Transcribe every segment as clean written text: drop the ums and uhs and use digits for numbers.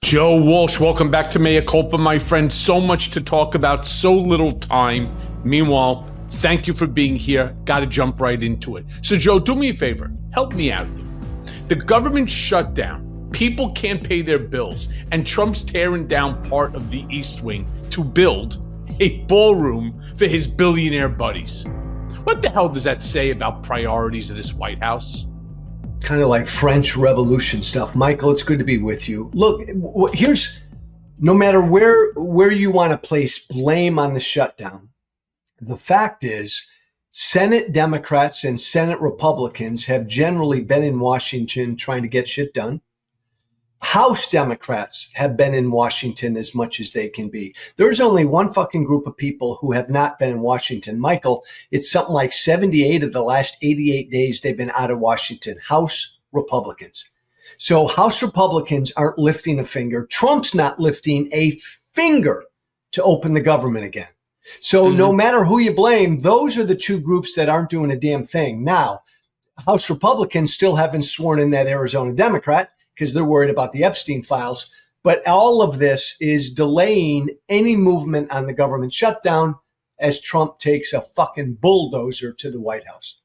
Joe Walsh, welcome back to Mea Culpa, my friend. So much to talk about, so little time. Meanwhile, thank you for being here. Got to jump right into it. So, Joe, do me a favor. Help me out here. The government shut down. People can't pay their bills. And Trump's tearing down part of the East Wing to build a ballroom for his billionaire buddies. What the hell does that say about priorities of this White House? Kind of like French Revolution stuff. Michael, it's good to be with you. Look, here's, no matter where you want to place blame on the shutdown, the fact is Senate Democrats and Senate Republicans have generally been in Washington trying to get shit done. House Democrats have been in Washington as much as they can be. There's only one fucking group of people who have not been in Washington. Michael, it's something like 78 of the last 88 days they've been out of Washington. House Republicans. So House Republicans aren't lifting a finger. Trump's not lifting a finger to open the government again. So no matter who you blame, those are the two groups that aren't doing a damn thing. Now, House Republicans still haven't sworn in that Arizona Democrat, because they're worried about the Epstein files. But all of this is delaying any movement on the government shutdown as Trump takes a fucking bulldozer to the White House.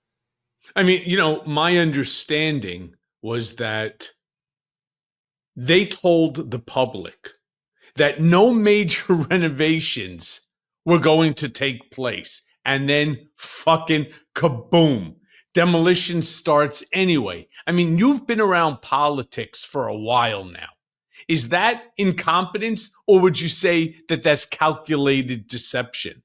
I mean, my understanding was that they told the public that no major renovations were going to take place. And then fucking kaboom. Demolition starts anyway. I mean, you've been around politics for a while now. Is that incompetence, or would you say that that's calculated deception?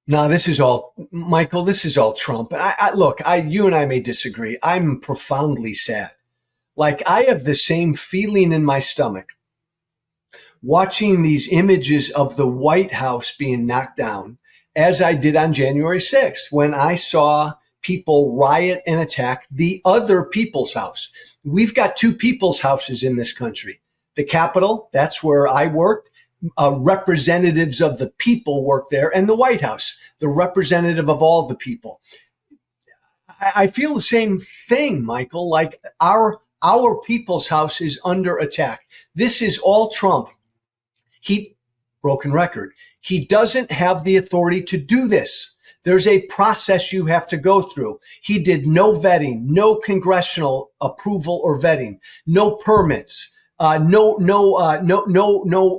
No, this is all, Michael, this is all Trump. And look, you and I may disagree. I'm profoundly sad. Like, I have the same feeling in my stomach watching these images of the White House being knocked down as I did on January 6th when I saw people riot and attack the other people's house. We've got two people's houses in this country. The Capitol, that's where I worked. Representatives of the people work there, and the White House, the representative of all the people. I feel the same thing, Michael, like our people's house is under attack. This is all Trump. Broken record. He doesn't have the authority to do this. There's a process you have to go through. He did no vetting, no congressional approval or vetting, no permits, no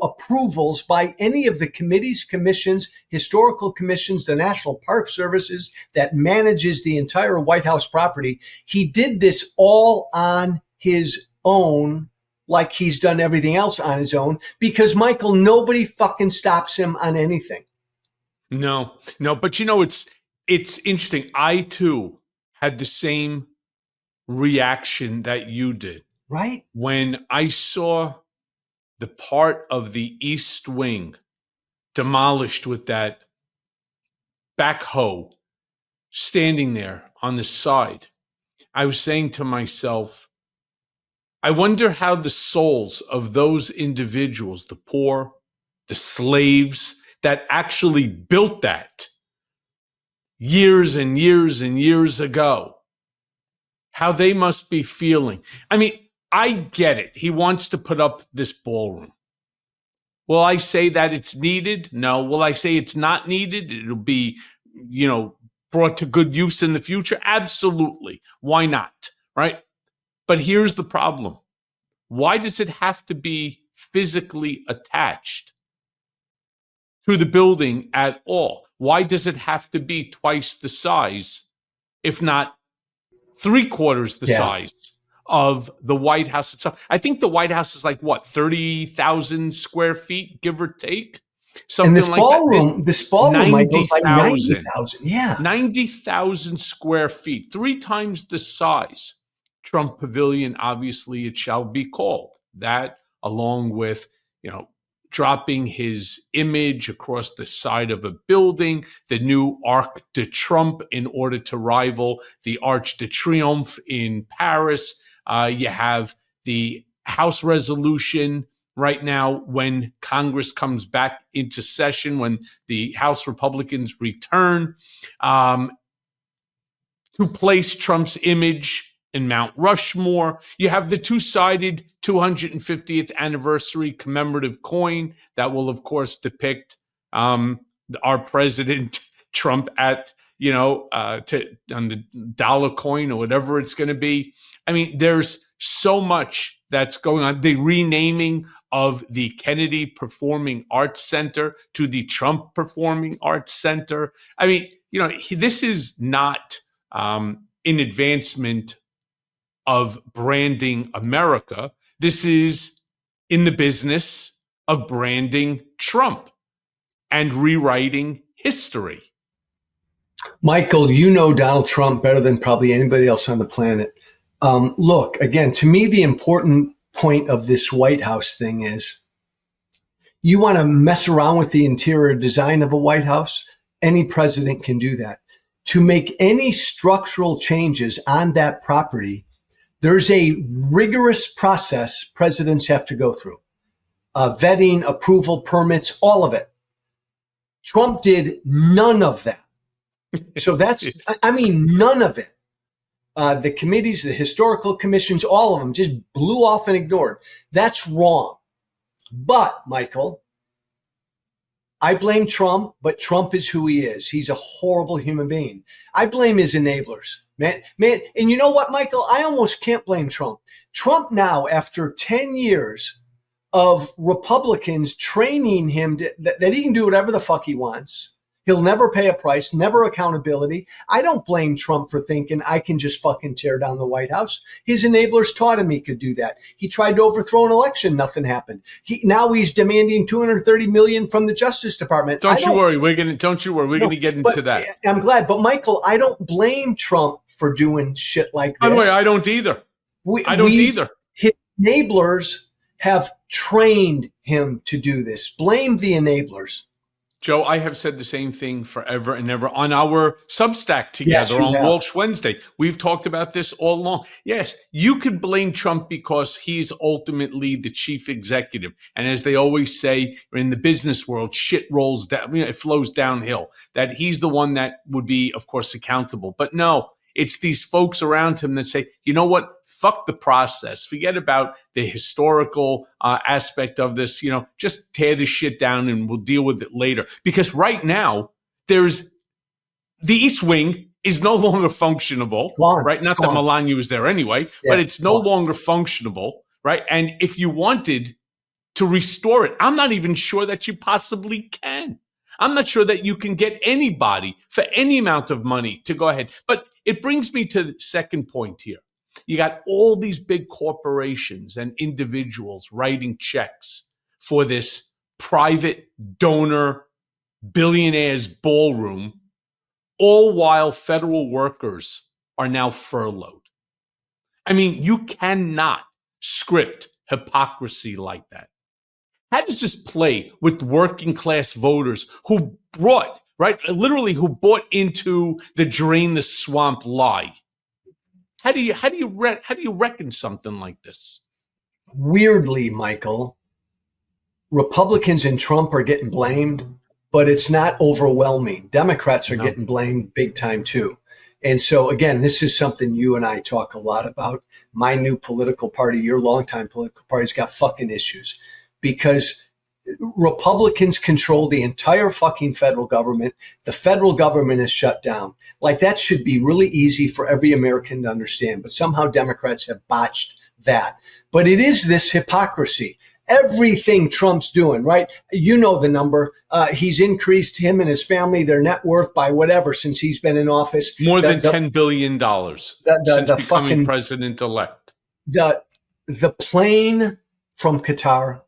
approvals by any of the committees, commissions, historical commissions, the National Park Services that manages the entire White House property. He did this all on his own, like he's done everything else on his own, because, Michael, nobody fucking stops him on anything. No, but it's interesting. I too had the same reaction that you did. Right? When I saw the part of the East Wing demolished with that backhoe standing there on the side, I was saying to myself, I wonder how the souls of those individuals, the poor, the slaves, that actually built that years and years and years ago, how they must be feeling. I mean, I get it. He wants to put up this ballroom. Will I say that it's needed? No. Will I say it's not needed? It'll be, brought to good use in the future? Absolutely. Why not? Right? But here's the problem. Why does it have to be physically attached to the building at all? Why does it have to be twice the size, if not 3/4 the size of the White House itself? I think the White House is like, 30,000 square feet, give or take? Something like that. This ballroom might go like 90,000. Yeah. 90,000 square feet, 3 times the size. Trump Pavilion, obviously it shall be called. That, along with, dropping his image across the side of a building, the new Arc de Trump in order to rival the Arc de Triomphe in Paris. You have the House resolution right now when Congress comes back into session, when the House Republicans return, to place Trump's image in Mount Rushmore. You have the two-sided 250th anniversary commemorative coin that will, of course, depict our president Trump at, on the dollar coin or whatever it's going to be. I mean, there's so much that's going on. The renaming of the Kennedy Performing Arts Center to the Trump Performing Arts Center. I mean, this is not in advancement of branding America. This is in the business of branding Trump and rewriting history. Michael, you know Donald Trump better than probably anybody else on the planet. Look, again, to me, the important point of this White House thing is you want to mess around with the interior design of a White House. Any president can do that. To make any structural changes on that property, there's a rigorous process presidents have to go through. Vetting, approval, permits, all of it. Trump did none of that. So none of it. The committees, the historical commissions, all of them just blew off and ignored. That's wrong. But, Michael, I blame Trump, but Trump is who he is. He's a horrible human being. I blame his enablers. Man, and you know what, Michael? I almost can't blame Trump. Trump now, after 10 years of Republicans training him that he can do whatever the fuck he wants. He'll never pay a price, never accountability. I don't blame Trump for thinking I can just fucking tear down the White House. His enablers taught him he could do that. He tried to overthrow an election. Nothing happened. Now he's demanding $230 million from the Justice Department. Don't you worry. We're going to get into that. I'm glad. But Michael, I don't blame Trump for doing shit like this. By the way, I don't either. His enablers have trained him to do this. Blame the enablers. Joe, I have said the same thing forever and ever on our Substack together on Walsh Wednesday. We've talked about this all along. Yes, you could blame Trump because he's ultimately the chief executive. And as they always say in the business world, shit rolls down, it flows downhill, that he's the one that would be, of course, accountable. But no, it's these folks around him that say, you know what? Fuck the process. Forget about the historical aspect of this. Just tear this shit down and we'll deal with it later. Because right now, the East Wing is no longer functionable, right? Not that Melania was there anyway, but it's no longer functionable, right? And if you wanted to restore it, I'm not even sure that you possibly can. I'm not sure that you can get anybody for any amount of money to go ahead. But it brings me to the second point here. You got all these big corporations and individuals writing checks for this private donor billionaire's ballroom, all while federal workers are now furloughed. I mean, you cannot script hypocrisy like that. How does this play with working class voters who bought into the drain the swamp lie? How do you reckon something like this? Weirdly, Michael, Republicans and Trump are getting blamed, but it's not overwhelming. Democrats are getting blamed big time too. And so again, this is something you and I talk a lot about. My new political party, your longtime political party's got fucking issues. Because Republicans control the entire fucking federal government. The federal government is shut down. Like, that should be really easy for every American to understand. But somehow Democrats have botched that. But it is this hypocrisy. Everything Trump's doing, right? You know the number. He's increased him and his family, their net worth by whatever since he's been in office. More than $10 billion since becoming president-elect. The plane from Qatar,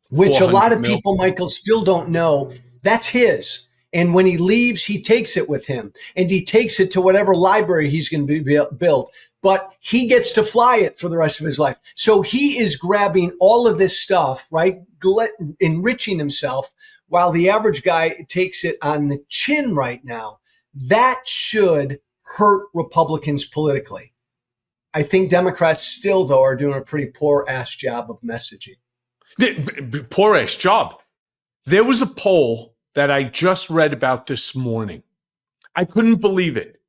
which a lot of people, Michael, still don't know, that's his. And when he leaves, he takes it with him. And he takes it to whatever library he's going to build. But he gets to fly it for the rest of his life. So he is grabbing all of this stuff, right, enriching himself, while the average guy takes it on the chin right now. That should hurt Republicans politically. I think Democrats still, though, are doing a pretty poor-ass job of messaging. Poor-ass job. There was a poll that I just read about this morning. I couldn't believe it.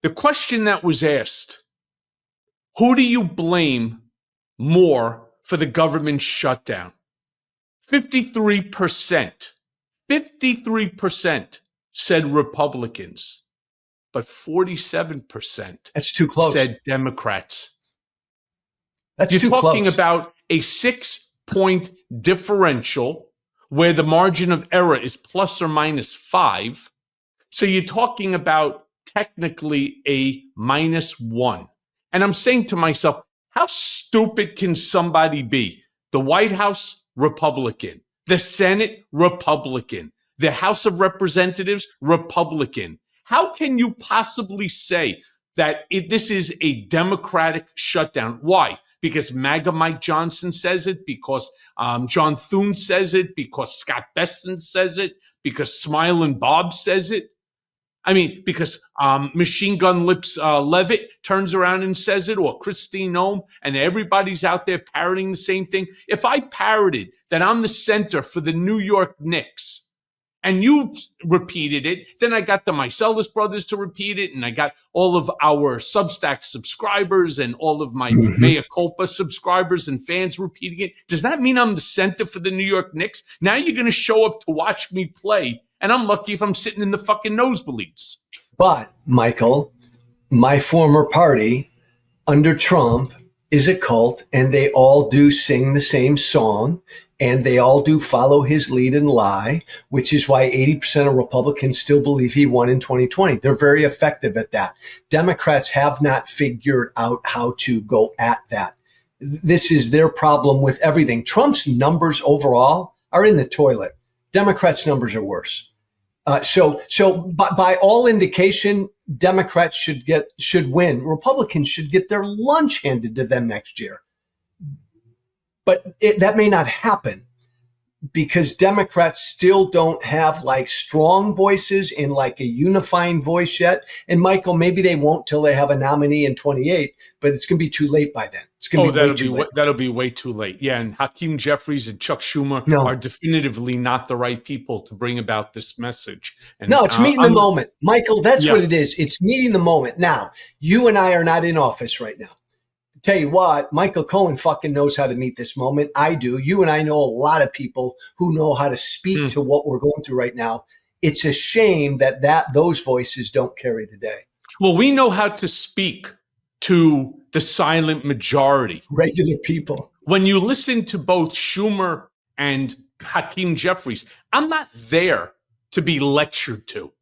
The question that was asked Who do you blame more for the government shutdown? 53%. 53% said Republicans, but 47% That's too close. said Democrats. That's You're too talking close. about a 6-point differential where the margin of error is plus or minus 5. So you're talking about technically a -1. And I'm saying to myself, how stupid can somebody be? The White House, Republican. The Senate, Republican. The House of Representatives, Republican. How can you possibly say that this is a Democratic shutdown? Why? Because MAGA Mike Johnson says it, because John Thune says it, because Scott Bessent says it, because Smiling Bob says it. I mean, because Machine Gun Lips Levitt turns around and says it, or Christine Nome, and everybody's out there parroting the same thing. If I parroted that I'm the center for the New York Knicks, and you repeated it, then I got the Mycelis brothers to repeat it, and I got all of our Substack subscribers and all of my Mea Culpa subscribers and fans repeating it. Does that mean I'm the center for the New York Knicks? Now you're going to show up to watch me play, and I'm lucky if I'm sitting in the fucking nosebleeds. But, Michael, my former party under Trump is a cult, and they all do sing the same song, and they all do follow his lead and lie, which is why 80% of Republicans still believe he won in 2020. They're very effective at that. Democrats have not figured out how to go at that. This is their problem with everything. Trump's numbers overall are in the toilet. Democrats' numbers are worse. So by all indication, Democrats should win. Republicans should get their lunch handed to them next year. But that may not happen because Democrats still don't have like strong voices and like a unifying voice yet. And Michael, maybe they won't till they have a nominee in 28, but it's going to be too late by then. It's going to be way too late. That'll be way too late. Yeah, and Hakeem Jeffries and Chuck Schumer are definitively not the right people to bring about this message. And, no, it's meeting the moment. Michael, that's what it is. It's meeting the moment. Now, you and I are not in office right now. Tell you what, Michael Cohen fucking knows how to meet this moment. I do. You and I know a lot of people who know how to speak to what we're going through right now. It's a shame that those voices don't carry the day. Well, we know how to speak to the silent majority. Regular people. When you listen to both Schumer and Hakeem Jeffries, I'm not there to be lectured to.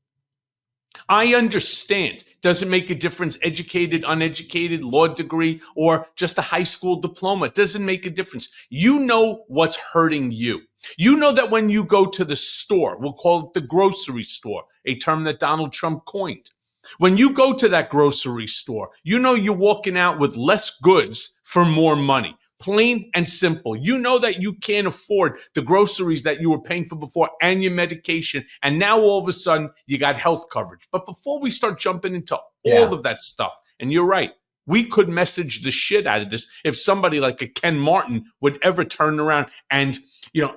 I understand. Doesn't make a difference, educated, uneducated, law degree, or just a high school diploma. Doesn't make a difference. You know what's hurting you. You know that when you go to the store, we'll call it the grocery store, a term that Donald Trump coined. When you go to that grocery store, you know you're walking out with less goods for more money. Plain and simple. You know that you can't afford the groceries that you were paying for before and your medication. And now all of a sudden you got health coverage. But before we start jumping into all of that stuff, and you're right, we could message the shit out of this if somebody like a Ken Martin would ever turn around and,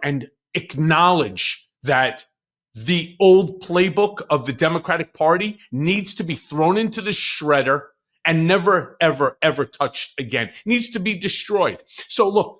and acknowledge that the old playbook of the Democratic Party needs to be thrown into the shredder and never, ever, ever touched again. Needs to be destroyed. So look,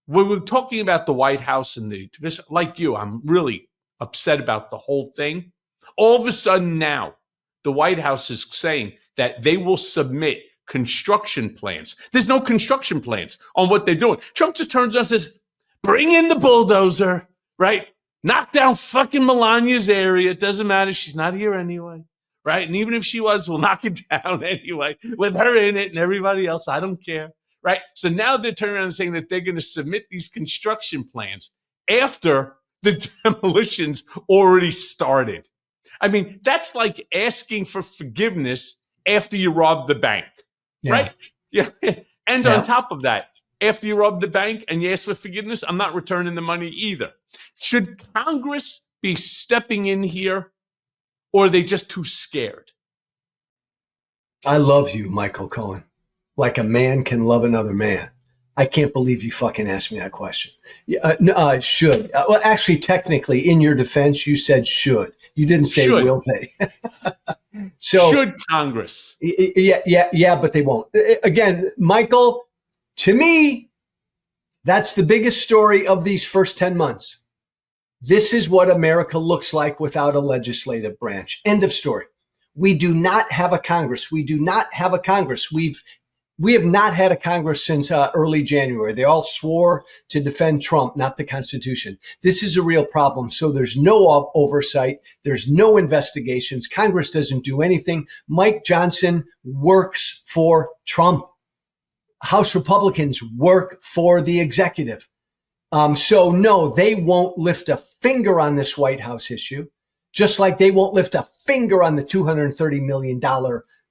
when we're talking about the White House and because like you, I'm really upset about the whole thing. All of a sudden now, the White House is saying that they will submit construction plans. There's no construction plans on what they're doing. Trump just turns around and says, bring in the bulldozer, right? Knock down fucking Melania's area. It doesn't matter. She's not here anyway. Right. And even if she was, we'll knock it down anyway with her in it and everybody else. I don't care. Right. So now they're turning around and saying that they're going to submit these construction plans after the demolitions already started. I mean, that's like asking for forgiveness after you rob the bank. Right. Yeah. And on top of that, after you rob the bank and you ask for forgiveness, I'm not returning the money either. Should Congress be stepping in here? Or are they just too scared? I love you, Michael Cohen, like a man can love another man. I can't believe you fucking asked me that question. Should. Well, actually, technically, in your defense, you said should. You didn't say Should. will they. So Should Congress? yeah, but they won't. Again, Michael, to me, that's the biggest story of these first 10 months. This is what America looks like without a legislative branch. End of story. We do not have a Congress. We do not have a Congress. We have not had a Congress since early January. They all swore to defend Trump, not the Constitution. This is a real problem. So there's no oversight. There's no investigations. Congress doesn't do anything. Mike Johnson works for Trump. House Republicans work for the executive. So no, they won't lift a finger on this White House issue, just like they won't lift a finger on the $230 million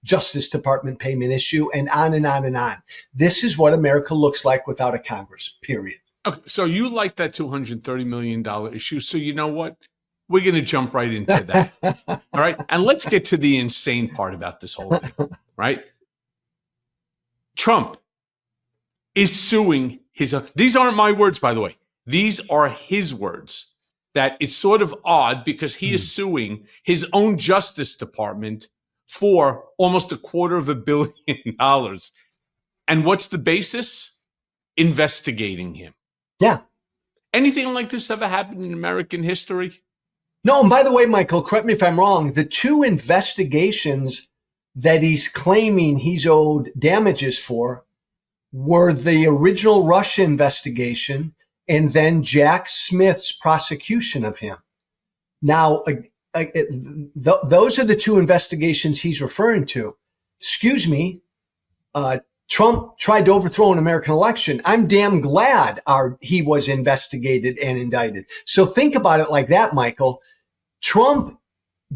Justice Department payment issue, and on and on and on. This is what America looks like without a Congress, period. Okay, so you like that $230 million issue. So you know what? We're going to jump right into that. All right. And let's get to the insane part about this whole thing, right? Trump is suing these aren't my words, by the way. These are his words. That it's sort of odd because he is suing his own Justice Department for almost $250 million. And what's the basis? Investigating him. Yeah. Anything like this ever happened in American history? No, and by the way, Michael, correct me if I'm wrong, the two investigations that he's claiming he's owed damages for were the original Russia investigation and then Jack Smith's prosecution of him. Now, those are the two investigations he's referring to. Excuse me, Trump tried to overthrow an American election. I'm damn glad he was investigated and indicted. So think about it like that, Michael. Trump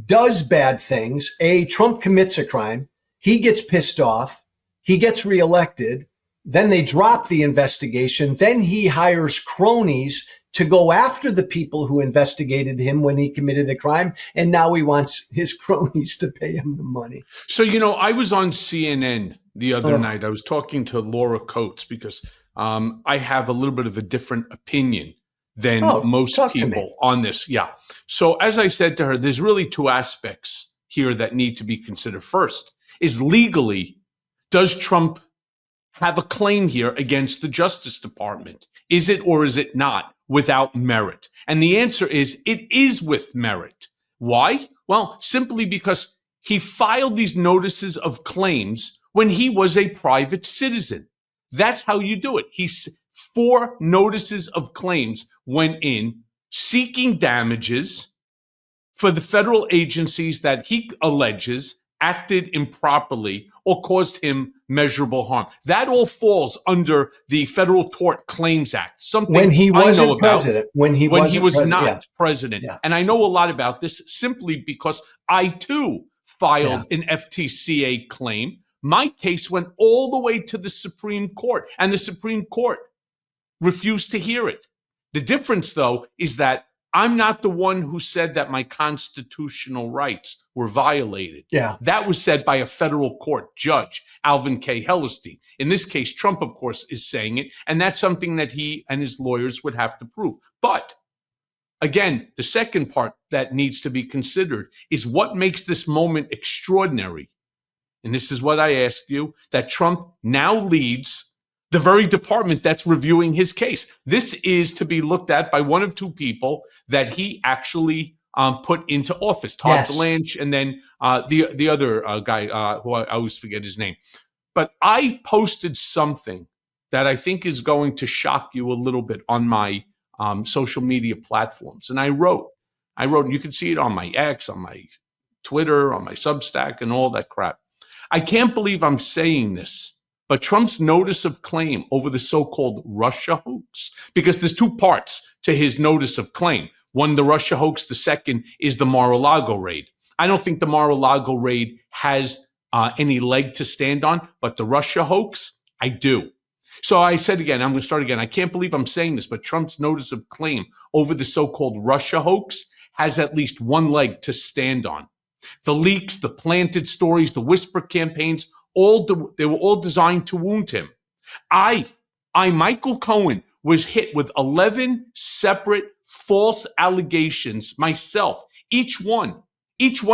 does bad things. Trump commits a crime. He gets pissed off. He gets reelected. Then they drop the investigation. Then he hires cronies to go after the people who investigated him when he committed a crime. And now he wants his cronies to pay him the money. So, I was on CNN the other night. I was talking to Laura Coates because I have a little bit of a different opinion than most people on this. Yeah. So as I said to her, there's really two aspects here that need to be considered. First is legally, does Trump have a claim here against the Justice Department? Is it or is it not without merit? And the answer is it is with merit. Why? Well, simply because he filed these notices of claims when he was a private citizen. That's how you do it. He's 4 notices of claims went in seeking damages for the federal agencies that he alleges acted improperly or caused him measurable harm. That all falls under the Federal Tort Claims Act. Something when he wasn't I know president. About when he was not yeah. president. Yeah. And I know a lot about this simply because I too filed an FTCA claim. My case went all the way to the Supreme Court, and the Supreme Court refused to hear it. The difference, though, is that I'm not the one who said that my constitutional rights were violated. Yeah. That was said by a federal court judge, Alvin K. Hellerstein. In this case, Trump, of course, is saying it, and that's something that he and his lawyers would have to prove. But again, the second part that needs to be considered is what makes this moment extraordinary. And this is what I ask you, that Trump now leads the very department that's reviewing his case. This is to be looked at by one of two people that he actually put into office, Todd Blanche, and then the other guy who I always forget his name. But I posted something that I think is going to shock you a little bit on my social media platforms. And I wrote, and you can see it on my X, on my Twitter, on my Substack, and all that crap. I can't believe I'm saying this, but Trump's notice of claim over the so-called Russia hoax, because there's two parts to his notice of claim. One, the Russia hoax. The second is the Mar-a-Lago raid. I don't think the Mar-a-Lago raid has any leg to stand on, but the Russia hoax, I do. So I said again, I'm going to start again. I can't believe I'm saying this, but Trump's notice of claim over the so-called Russia hoax has at least one leg to stand on. The leaks, the planted stories, the whisper campaigns, they were all designed to wound him. I Michael Cohen, was hit with 11 separate false allegations myself. Each one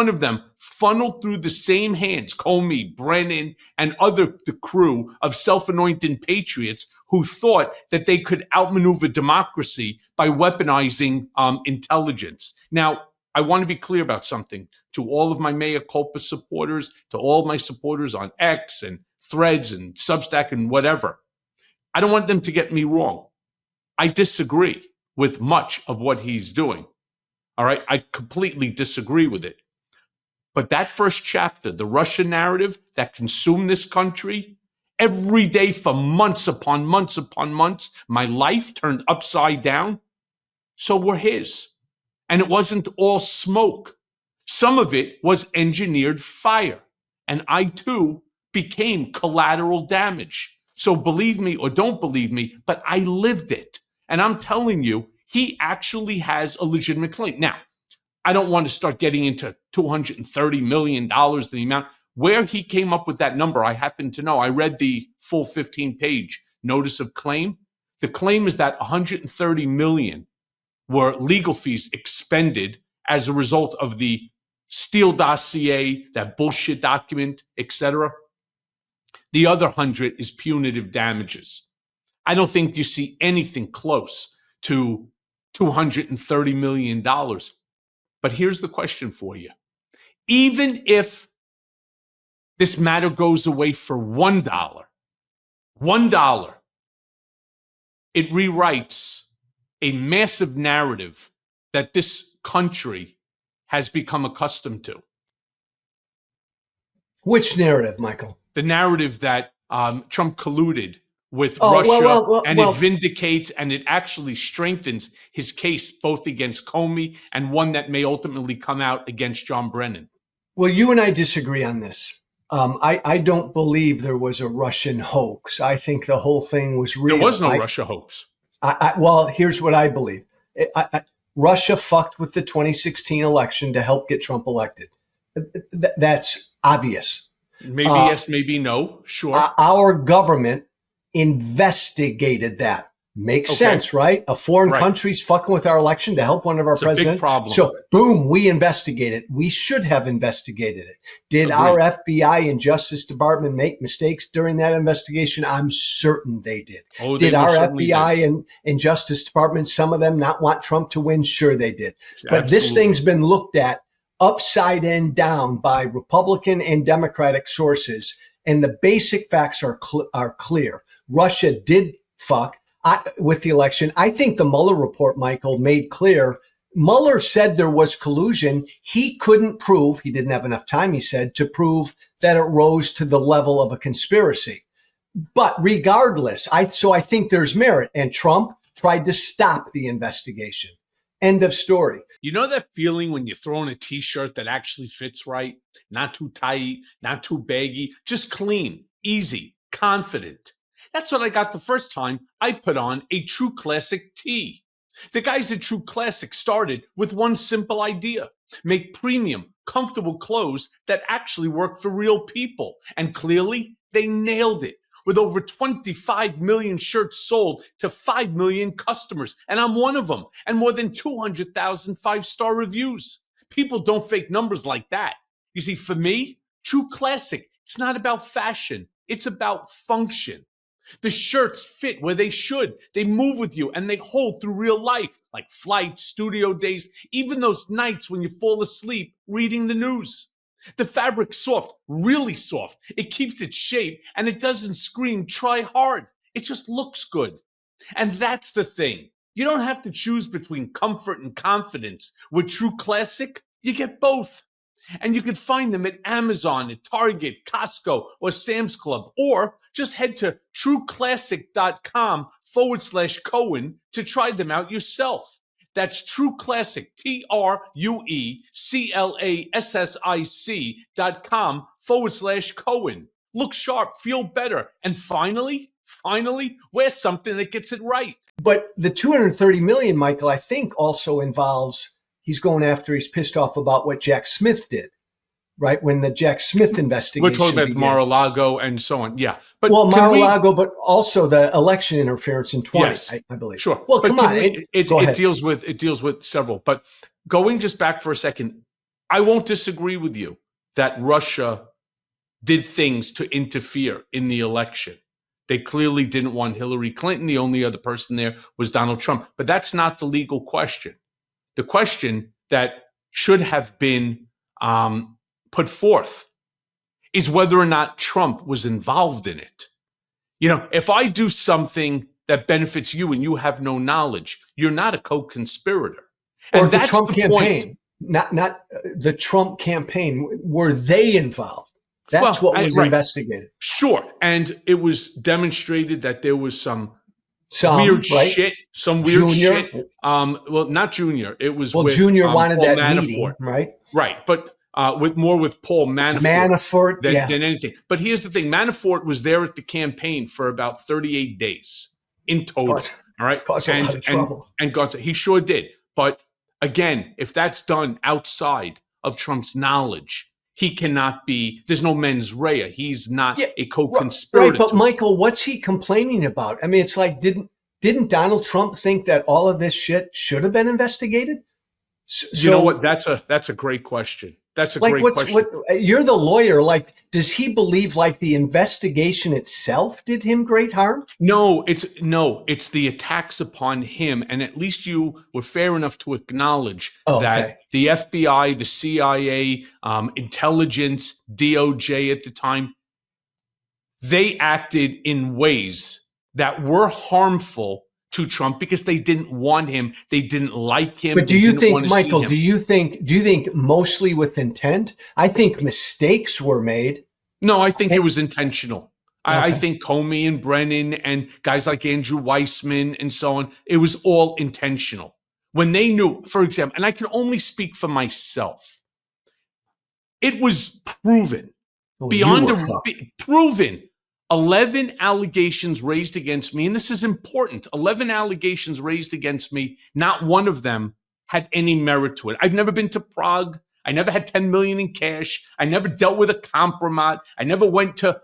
of them funneled through the same hands, Comey, Brennan, and the crew of self-anointed patriots who thought that they could outmaneuver democracy by weaponizing intelligence. Now, I want to be clear about something to all of my Mea Culpa supporters, to all of my supporters on X and Threads and Substack and whatever. I don't want them to get me wrong. I disagree with much of what he's doing. All right, I completely disagree with it. But that first chapter, the Russia narrative that consumed this country, every day for months upon months upon months, my life turned upside down. So were his. And it wasn't all smoke. Some of it was engineered fire. And I too became collateral damage. So believe me or don't believe me, but I lived it. And I'm telling you, he actually has a legitimate claim. Now, I don't want to start getting into $230 million, the amount. Where he came up with that number, I happen to know. I read the full 15-page notice of claim. The claim is that $130 million were legal fees expended as a result of the Steele dossier, that bullshit document, etc. The other 100 is punitive damages. I don't think you see anything close to $230 million. But here's the question for you. Even if this matter goes away for $1, it rewrites a massive narrative that this country has become accustomed to. Which narrative, Michael? The narrative that Trump colluded with Russia, it vindicates and it actually strengthens his case both against Comey and one that may ultimately come out against John Brennan. Well, you and I disagree on this. I don't believe there was a Russian hoax. I think the whole thing was real. There was no Russia hoax. Well, here's what I believe. Russia fucked with the 2016 election to help get Trump elected. That's obvious. Maybe yes, maybe no. Sure. Our government investigated that. Makes sense, right? A foreign country's fucking with our election to help one of our presidents. Big problem. So, boom, we investigated. We should have investigated it. Did our FBI and Justice Department make mistakes during that investigation? I'm certain they did. Did our FBI and Justice Department, some of them, not want Trump to win? Sure, they did. But this thing's been looked at upside and down by Republican and Democratic sources, and the basic facts are clear. Russia did fuck with the election. I think the Mueller report, Michael, made clear. Mueller said there was collusion. He couldn't prove, he didn't have enough time, he said, to prove that it rose to the level of a conspiracy. But regardless, I think there's merit. And Trump tried to stop the investigation. End of story. You know that feeling when you throw on a t-shirt that actually fits right? Not too tight, not too baggy, just clean, easy, confident. That's what I got the first time I put on a True Classic tee. The guys at True Classic started with one simple idea: make premium, comfortable clothes that actually work for real people. And clearly, they nailed it. With over 25 million shirts sold to 5 million customers. And I'm one of them. And more than 200,000 five-star reviews. People don't fake numbers like that. You see, for me, True Classic, it's not about fashion. It's about function. The shirts fit where they should. They move with you and they hold through real life, like flights, studio days, even those nights when you fall asleep reading the news. The fabric's soft, really soft. It keeps its shape and it doesn't scream, try hard. It just looks good. And that's the thing. You don't have to choose between comfort and confidence. With True Classic, you get both. And you can find them at Amazon, at Target, Costco, or Sam's Club. Or just head to trueclassic.com/Cohen to try them out yourself. That's True Classic, trueclassic.com/Cohen. Look sharp, feel better, and finally, wear something that gets it right. But the 230 million, Michael, I think also involves he's pissed off about what Jack Smith did. right? When the Jack Smith We're investigation talking about began. Mar-a-Lago and so on. Yeah. But well, Mar-a-Lago, but also the election interference in 20, yes, I believe. sure. Well, but come can on. we, Go ahead. it deals with several. But going just back for a second, I won't disagree with you that Russia did things to interfere in the election. They clearly didn't want Hillary Clinton. The only other person there was Donald Trump. But that's not the legal question. The question that should have been put forth is whether or not Trump was involved in it. You know, if I do something that benefits you and you have no knowledge, you're not a co-conspirator. Or And the that's Trump the campaign. point. Not the Trump campaign. Were they involved? That's what was investigated. Sure. And it was demonstrated that there was some weird right? shit, some weird Junior. shit. Well, not Junior. It was with Junior wanted Paul that Manafort. meeting, right? Right. But with Paul Manafort, than anything. But here's the thing. Manafort was there at the campaign for about 38 days in total. All right. Caused a lot of trouble. He sure did. But again, if that's done outside of Trump's knowledge, he cannot be, there's no mens rea. He's not a co-conspirator. Right, but Michael, what's he complaining about? I mean, it's like, didn't Donald Trump think that all of this shit should have been investigated? You know what? That's a great question. That's a great question. You're the lawyer. Like, does he believe like the investigation itself did him great harm? No, it's the attacks upon him. And at least you were fair enough to acknowledge that the FBI, the CIA, intelligence, DOJ at the time, they acted in ways that were harmful to Trump because they didn't want him, they didn't like him. But do you think, Michael, do you think mostly with intent? I think mistakes were made. No, I think it was intentional. I think Comey and Brennan and guys like Andrew Weissman and so on, it was all intentional. When they knew, for example, and I can only speak for myself, it was proven, proven, 11 allegations raised against me, and this is important, 11 allegations raised against me, not one of them had any merit to it. I've never been to Prague. I never had 10 million in cash. I never dealt with a compromat. I never went to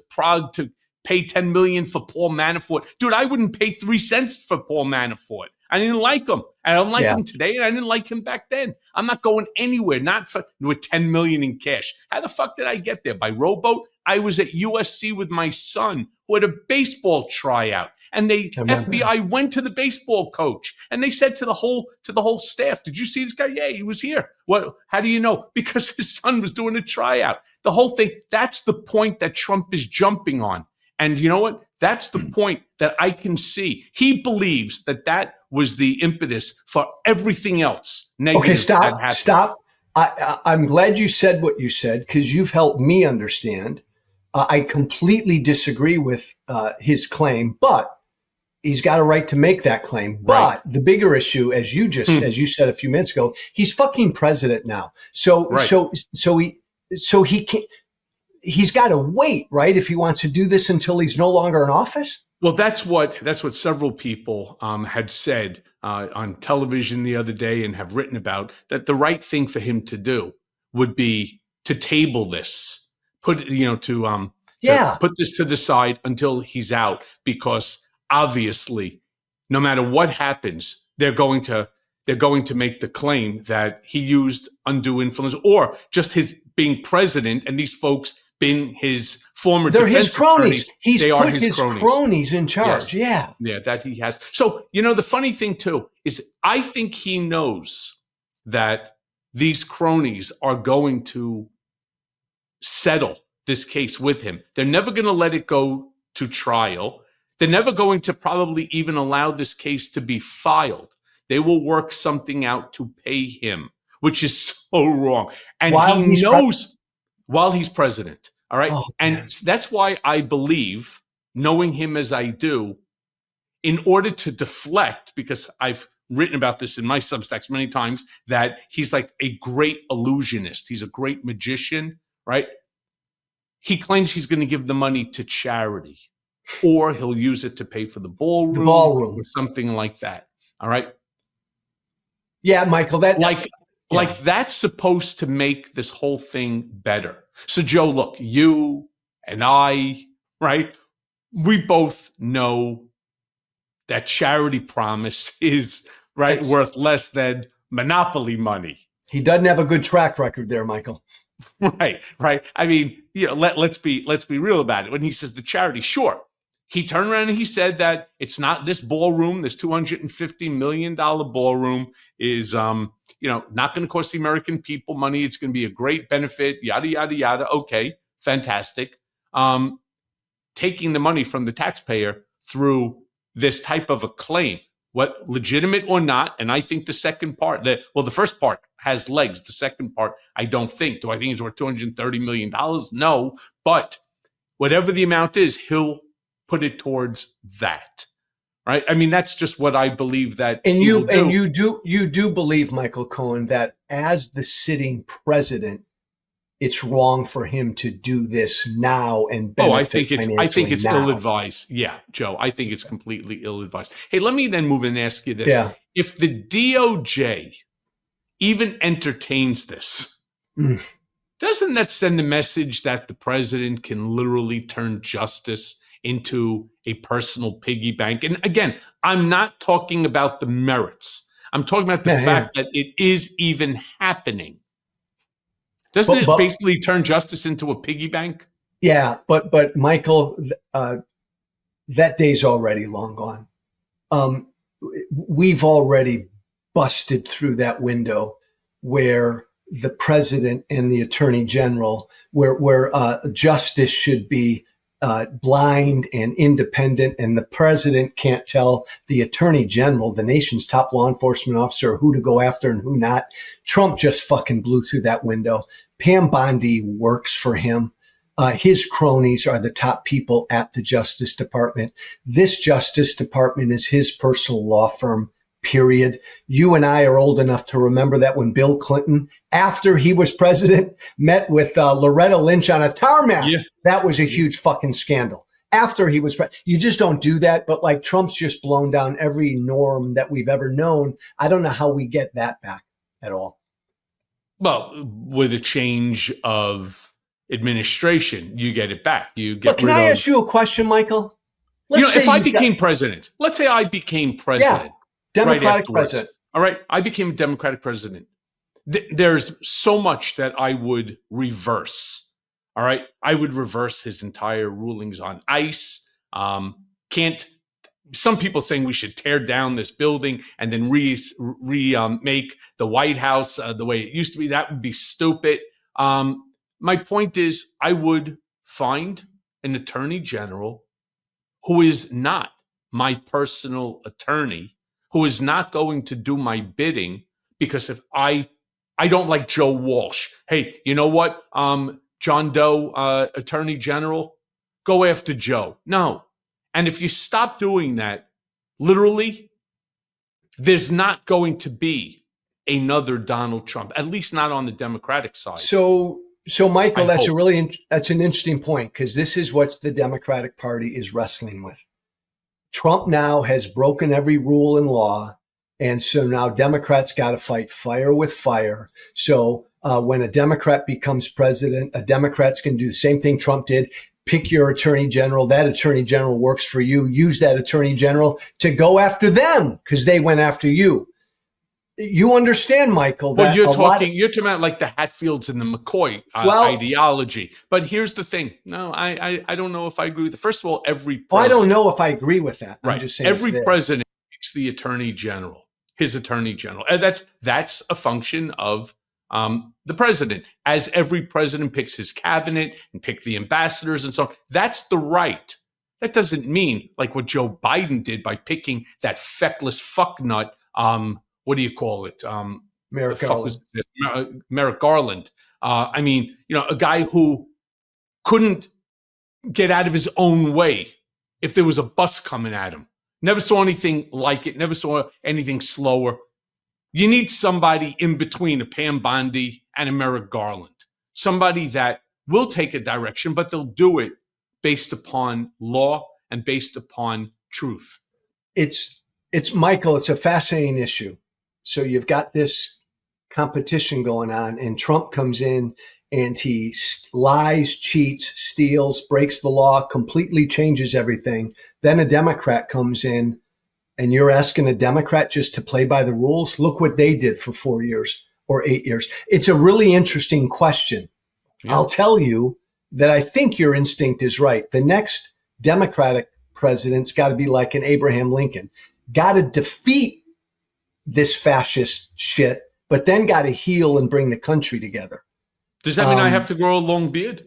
Prague to pay 10 million for Paul Manafort. Dude, I wouldn't pay 3 cents for Paul Manafort. I didn't like him. I don't like him today, and I didn't like him back then. I'm not going anywhere, not with 10 million in cash. How the fuck did I get there? By rowboat? I was at USC with my son who had a baseball tryout, and the FBI went to the baseball coach, and they said to the whole staff, "Did you see this guy? Yeah, he was here." What? How do you know? Because his son was doing a tryout. The whole thing. That's the point that Trump is jumping on. And you know what? That's the point that I can see. He believes that was the impetus for everything else negative. Okay, stop. I'm glad you said what you said because you've helped me understand. I completely disagree with his claim, but he's got a right to make that claim. Right. But the bigger issue, as you said a few minutes ago, he's fucking president now. So he can't. He's got to wait, right? If he wants to do this until he's no longer in office. Well, that's what several people had said on television the other day and have written about, that the right thing for him to do would be to table this, put this to the side until he's out, because obviously, no matter what happens, they're going to make the claim that he used undue influence, or just his being president and these folks been his former defense attorneys. They are his cronies in charge. Yes. Yeah, that he has. So, the funny thing too is I think he knows that these cronies are going to settle this case with him. They're never going to let it go to trial. They're never going to probably even allow this case to be filed. They will work something out to pay him, which is so wrong. And he knows while he's president. All right. And that's why I believe, knowing him as I do, in order to deflect, because I've written about this in my Substacks many times, that he's like a great illusionist. He's a great magician, right? He claims he's going to give the money to charity, or he'll use it to pay for the ballroom. Or Something like that. All right. Yeah, Michael, Like that's supposed to make this whole thing better. So Joe, look, you and I, right? We both know that charity promise is worth less than monopoly money. He doesn't have a good track record there, Michael. Right. I mean, let's be real about it. When he says the charity, sure, he turned around and he said that it's not this ballroom, this $250 million ballroom is, not going to cost the American people money. It's going to be a great benefit, yada, yada, yada. Okay, fantastic. Taking the money from the taxpayer through this type of a claim, what legitimate or not, and I think the second part, the first part has legs. The second part, I don't think. Do I think it's worth $230 million? No, but whatever the amount is, he'll put it towards that, right? I mean, that's just what I believe that. And you do believe, Michael Cohen, that as the sitting president, it's wrong for him to do this now and benefit I think it's now. ill-advised. Yeah, Joe, I think it's completely ill-advised. Hey, let me then move and ask you this. Yeah. If the DOJ even entertains this, doesn't that send the message that the president can literally turn justice into a personal piggy bank? And again, I'm not talking about the merits. I'm talking about the fact that it is even happening. Doesn't it basically turn justice into a piggy bank? Yeah, but Michael, that day's already long gone. We've already busted through that window where the president and the attorney general, where justice should be blind and independent, and the president can't tell the attorney general, the nation's top law enforcement officer, who to go after and who not. Trump just fucking blew through that window. Pam Bondi works for him. His cronies are the top people at the Justice Department. This Justice Department is his personal law firm, period. You and I are old enough to remember that when Bill Clinton, after he was president, met with Loretta Lynch on a tarmac. Yeah. That was a huge fucking scandal. After he was president, you just don't do that. But like Trump's just blown down every norm that we've ever known. I don't know how we get that back at all. Well, with a change of administration, you get it back. You get. But can I ask you a question, Michael? If I became president, let's say I became president. Yeah. Democratic president. All right. I became a Democratic president. There's so much that I would reverse. All right. I would reverse his entire rulings on ICE. Some people saying we should tear down this building and then remake the White House the way it used to be. That would be stupid. My point is, I would find an attorney general who is not my personal attorney, who is not going to do my bidding, because if I don't like Joe Walsh. Hey, you know what? John Doe, Attorney General, go after Joe. No. And if you stop doing that, literally, there's not going to be another Donald Trump, at least not on the Democratic side. So Michael, that's an interesting point, because this is what the Democratic Party is wrestling with. Trump now has broken every rule and law. And so now Democrats got to fight fire with fire. So when a Democrat becomes president, a Democrat's going to do the same thing Trump did. Pick your attorney general. That attorney general works for you. Use that attorney general to go after them because they went after you. You understand, Michael, that you're talking about like the Hatfields and the McCoy ideology. But here's the thing. No, I don't know if I agree with it. First of all, every president. I don't know if I agree with that. Right. I'm just saying every president picks the attorney general, his attorney general. And that's a function of the president. As every president picks his cabinet and pick the ambassadors and so on. That's the right. That doesn't mean like what Joe Biden did by picking that feckless fucknut. What do you call it? Merrick Garland. Merrick Garland. I mean, a guy who couldn't get out of his own way if there was a bus coming at him. Never saw anything like it. Never saw anything slower. You need somebody in between a Pam Bondi and a Merrick Garland. Somebody that will take a direction, but they'll do it based upon law and based upon truth. It's Michael, it's a fascinating issue. So you've got this competition going on, and Trump comes in and he lies, cheats, steals, breaks the law, completely changes everything. Then a Democrat comes in, and you're asking a Democrat just to play by the rules? Look what they did for 4 years or 8 years. It's a really interesting question. Yeah. I'll tell you that I think your instinct is right. The next Democratic president's got to be like an Abraham Lincoln. Got to defeat this fascist shit, but then got to heal and bring the country together. Does that mean I have to grow a long beard?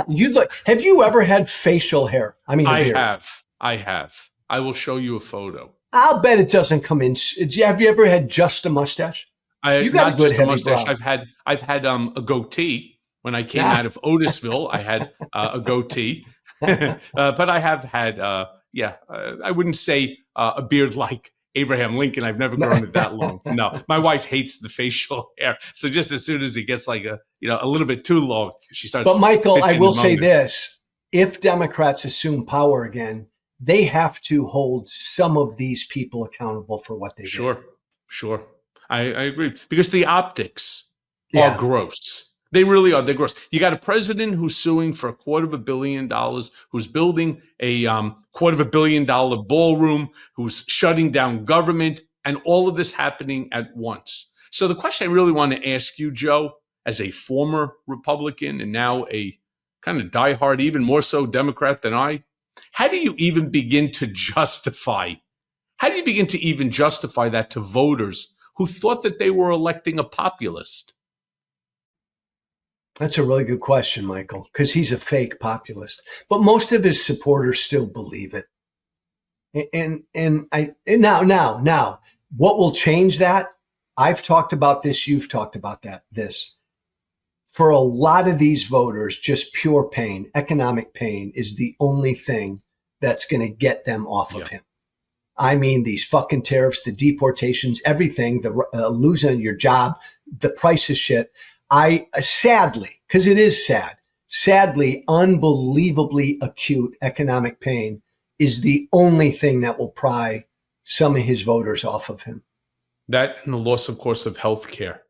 You'd like? Have you ever had facial hair? I mean, I have. I will show you a photo. I'll bet it doesn't come in. Have you ever had just a mustache? You got a good heavy mustache. Brow. I've had a goatee. When I came out of Otisville, I had a goatee, but I have had, I wouldn't say a beard like Abraham Lincoln. I've never grown it that long. No, my wife hates the facial hair. So just as soon as it gets like a little bit too long, she starts. But Michael, I will say this: if Democrats assume power again, they have to hold some of these people accountable for what they did. Sure. I agree, because the optics are gross. They really are. They're gross. You got a president who's suing for $250 million, who's building a $250 million ballroom, who's shutting down government, and all of this happening at once. So the question I really want to ask you, Joe, as a former Republican and now a kind of diehard, even more so Democrat than I, how do you even begin to justify that to voters who thought that they were electing a populist? That's a really good question, Michael, because he's a fake populist. But most of his supporters still believe it. Now, what will change that? I've talked about this. You've talked about this. For a lot of these voters, just pure pain, economic pain, is the only thing that's going to get them off of him. I mean, these fucking tariffs, the deportations, everything, the losing your job, the price of shit. Sadly, because it is sadly, unbelievably acute economic pain is the only thing that will pry some of his voters off of him. That and the loss, of course, of health care.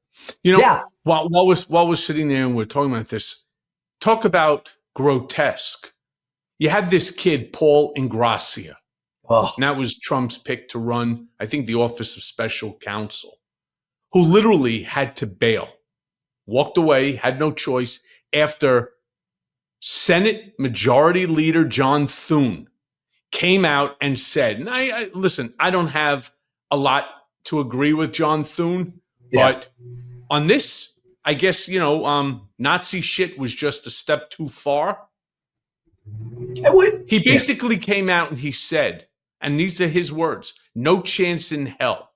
While we're sitting there and we're talking about this, talk about grotesque. You had this kid, Paul Ingrassia. And that was Trump's pick to run, I think, the Office of Special Counsel, who literally had to bail. Walked away, had no choice, after Senate Majority Leader John Thune came out and said, and listen, I don't have a lot to agree with John Thune, but on this, I guess, Nazi shit was just a step too far. He basically came out and he said, and these are his words, "No chance in hell."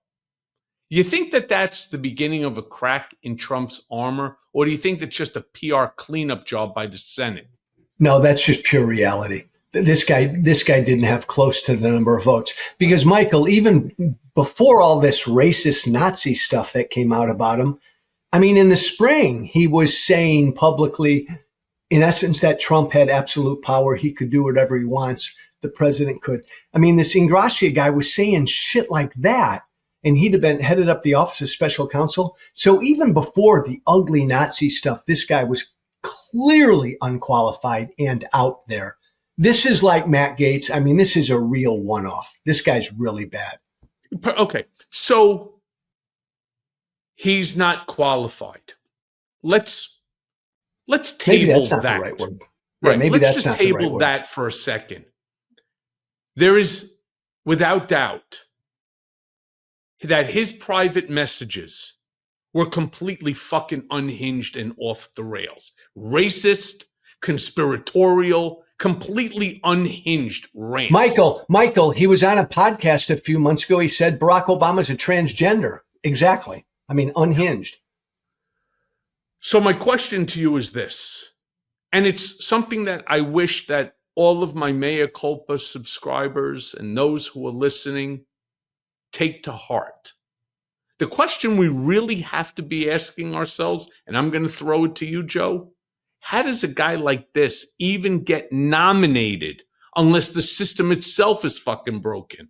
You think that that's the beginning of a crack in Trump's armor, or do you think that's just a PR cleanup job by the Senate? No, that's just pure reality. This guy didn't have close to the number of votes, because Michael, even before all this racist Nazi stuff that came out about him, I mean, in the spring, he was saying publicly, in essence, that Trump had absolute power. He could do whatever he wants. The president could. I mean, this Ingrassia guy was saying shit like that. And he'd have been headed up the Office of Special Counsel. So even before the ugly Nazi stuff, this guy was clearly unqualified and out there. This is like Matt Gaetz. I mean, this is a real one-off. This guy's really bad. Okay, so he's not qualified. Let's table maybe that's not that. The right word. Right. Maybe Let's that's just not the right table word. that for a second. There is, without doubt, that his private messages were completely fucking unhinged and off the rails. Racist, conspiratorial, completely unhinged rants. Michael, he was on a podcast a few months ago. He said Barack Obama's a transgender. Exactly. I mean, unhinged. So my question to you is this, and it's something that I wish that all of my Mea Culpa subscribers and those who are listening take to heart. The question we really have to be asking ourselves, and I'm going to throw it to you, Joe, how does a guy like this even get nominated unless the system itself is fucking broken?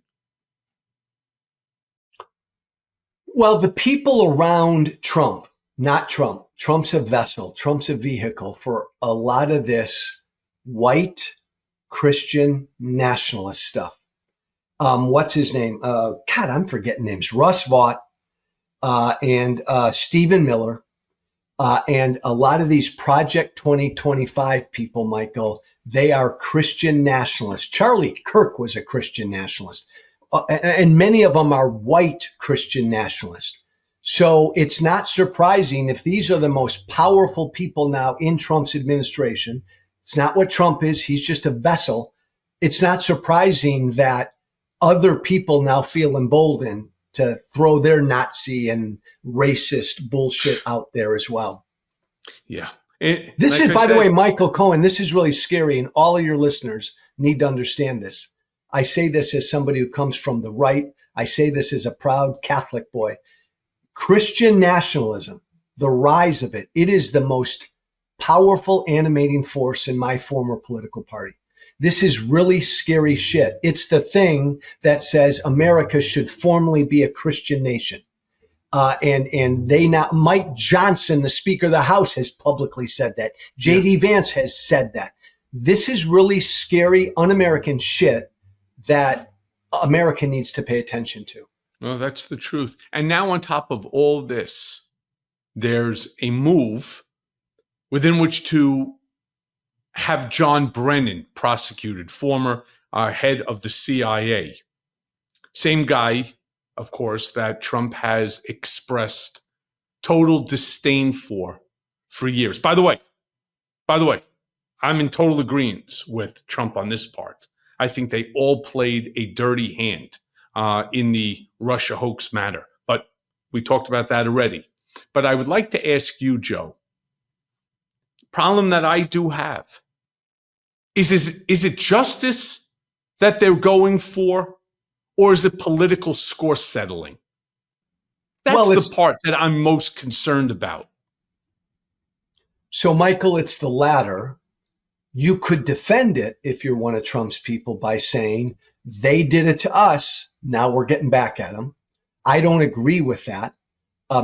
Well, the people around Trump, not Trump. Trump's a vessel. Trump's a vehicle for a lot of this white Christian nationalist stuff. What's his name? God, I'm forgetting names. Russ Vaught and Stephen Miller. And a lot of these Project 2025 people, Michael, they are Christian nationalists. Charlie Kirk was a Christian nationalist. And many of them are white Christian nationalists. So it's not surprising if these are the most powerful people now in Trump's administration. It's not what Trump is. He's just a vessel. It's not surprising that other people now feel emboldened to throw their Nazi and racist bullshit out there as well. Yeah. This is, by the way, Michael Cohen, this is really scary, and all of your listeners need to understand this. I say this as somebody who comes from the right. I say this as a proud Catholic boy. Christian nationalism, the rise of it, it is the most powerful animating force in my former political party. This is really scary shit. It's the thing that says America should formally be a Christian nation. And they now, Mike Johnson, the Speaker of the House, has publicly said that. J.D. Vance has said that. This is really scary, un-American shit that America needs to pay attention to. Well, that's the truth. And now on top of all this, there's a move within which to have John Brennan prosecuted, former head of the CIA. Same guy, of course, that Trump has expressed total disdain for years. By the way, I'm in total agreement with Trump on this part. I think they all played a dirty hand in the Russia hoax matter, but we talked about that already. But I would like to ask you, Joe, problem that I do have is it justice that they're going for, or is it political score settling? That's the part that I'm most concerned about. So, Michael, it's the latter. You could defend it if you're one of Trump's people by saying they did it to us. Now we're getting back at them. I don't agree with that.